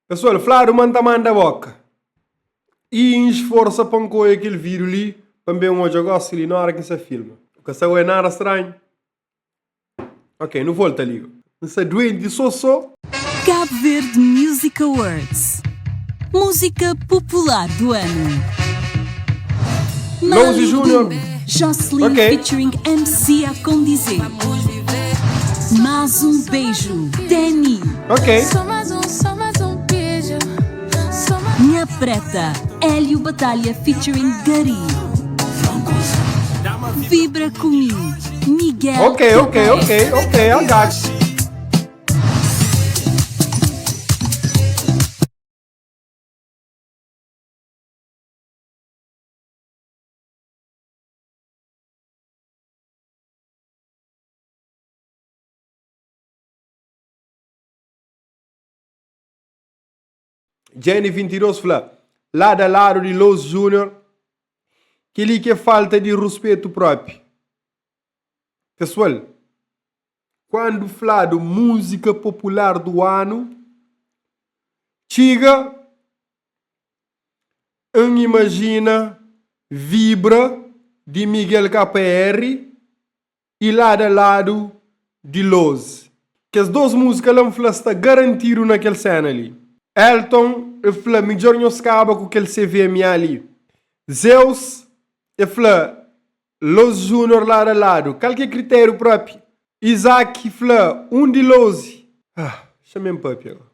Pessoal, Flávio manda boca. E esforça para um coi aquele vídeo ali, para ver um jogo ali na hora que se filma. Porque se é nada estranho. Ok, não volta ali. Não é doente, só. Cabo Verde Music Awards. Música popular do ano. Lousi Júnior. Jocelyn Ok. featuring MC a Condizer. Mais um beijo. Danny. Ok. Só mais um beijo. Minha Preta. Hélio Batalha featuring Gari. Vibra comigo. Miguel. Ok, I got you. Jenny 22 fala, lado a lado de Los Júnior, que lhe que falta de respeito próprio. Pessoal, quando fala de música popular do ano, chega, imagina, Vibra, de Miguel KPR, e lado a lado de Los. Que as duas músicas não está garantido naquela cena ali. Elton, eu falei, melhor não acaba com aquele CVM ali. Zeus, eu falei, Los Júnior lado a lado. Qualquer critério próprio. Isaac, falei, de Los. Chamei-me papi agora.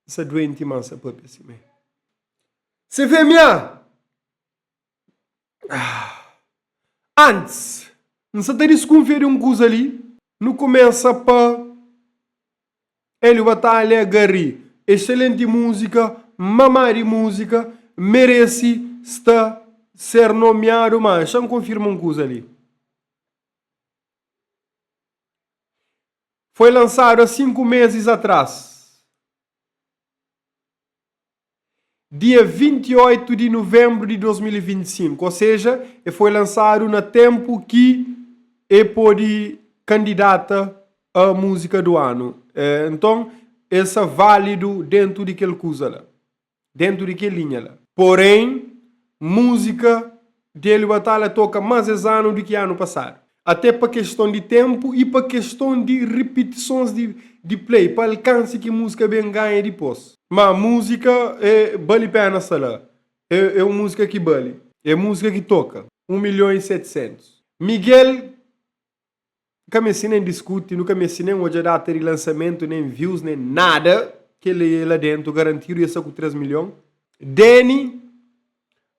Essa doente massa papi assim mesmo. CVM. Antes, não se tem desconfiar um coisa ali. Não começa para Hélio Batalha, Gari. Excelente música, mamari música, merece ser nomeado, mas já confirma uma coisa ali. Foi lançado há 5 meses atrás. Dia 28 de novembro de 2025. Ou seja, foi lançado no tempo que pode candidata a música do ano. Então, esse é válido dentro de aquele coisa lá. Dentro de aquela linha lá. Porém, música dele batalha toca mais esse ano do que ano passado. Até para questão de tempo e para questão de repetições de play. Para alcance que a música bem ganha depois. Mas a música vale a pena lá. É uma música que vale. É música que toca. 1.700.000. Miguel... Nunca me ensinei nem discute, nunca me ensinei uma data de lançamento, nem views, nem nada que ele lá dentro garantido ia ser com 3 milhões. Danny,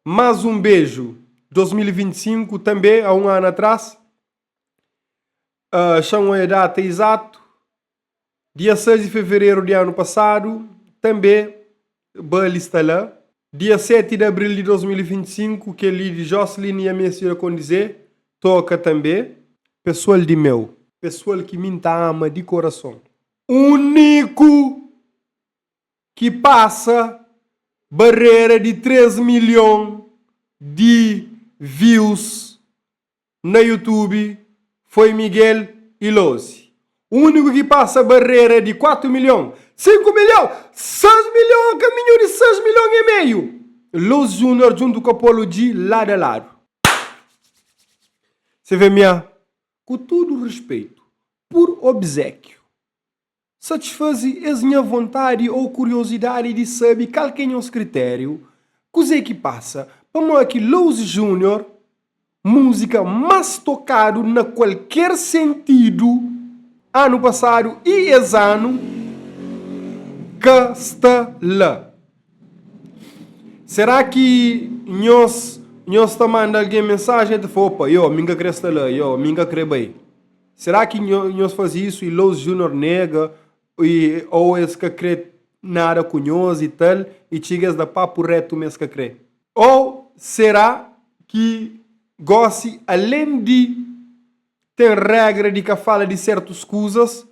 mais um beijo, 2025 também, há um ano atrás. Chama a data exato. Dia 6 de fevereiro de ano passado, também, boa lista lá. Dia 7 de abril de 2025, que ele de Jocelyn e a Messias Condizer, toca também. Pessoal de meu, pessoal que me ama de coração. Único que passa barreira de 3 milhões de views na YouTube foi Miguel e Los. O único que passa barreira de 4 milhões, 5 milhões, 6 milhões, caminho de 6 milhões e meio. Los Júnior junto com o Apolo G lado a lado. Você vê minha... Com todo o respeito, por obséquio, satisfaze a minha vontade ou curiosidade de saber qual é o critério, coisa que passa para que Los Júnior, música mais tocada na qualquer sentido, ano passado e esse ano, que está lá. Será que nós está mandando alguém mensagem de opa, minha cresta lá, minha crebei. Será que nós faz isso e Los Júnior nega ou é que crê nada com nós e tal e chegas da papo reto mesmo que crê? Ou será que goste além de ter regra de que fala de certas coisas,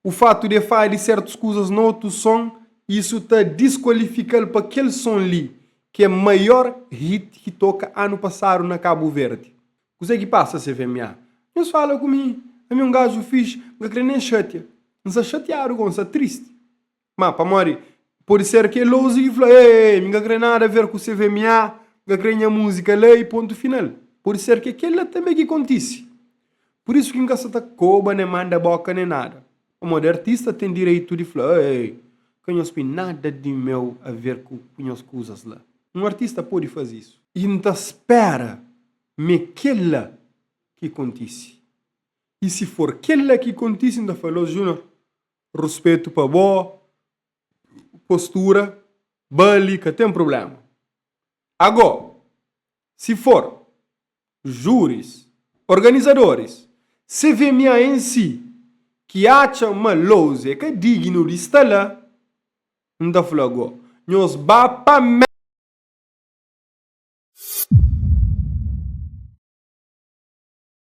o fato de falar de certas coisas no outro som, isso está desqualificando para aquele som ali que é o maior hit que toca ano passado na Cabo Verde. O que é que passa, CVMA? Eles falam comigo, é um gajo fixe, não quer nem chatear. Não se chatearam, não se triste. Mas, para morrer, Pode ser que lousa e fala, ei, não quer nada a ver com o CVMA, não quer minha música lá e ponto final. Pode ser que aquilo também que acontece. Por isso que nunca se tá coba, nem manda boca, nem nada. O modo artista tem direito de falar, ei, não tem nada de meu a ver com as coisas lá. Um artista pode fazer isso. E não espera me aquela que acontece. E se for aquela que acontece, ainda falou, Júnior, respeito para boa, postura, balica, tem problema. Agora, se for júris, organizadores, CVMA em si, que acham uma lousa que é digno de estar lá, não está falando agora. Nós vamos para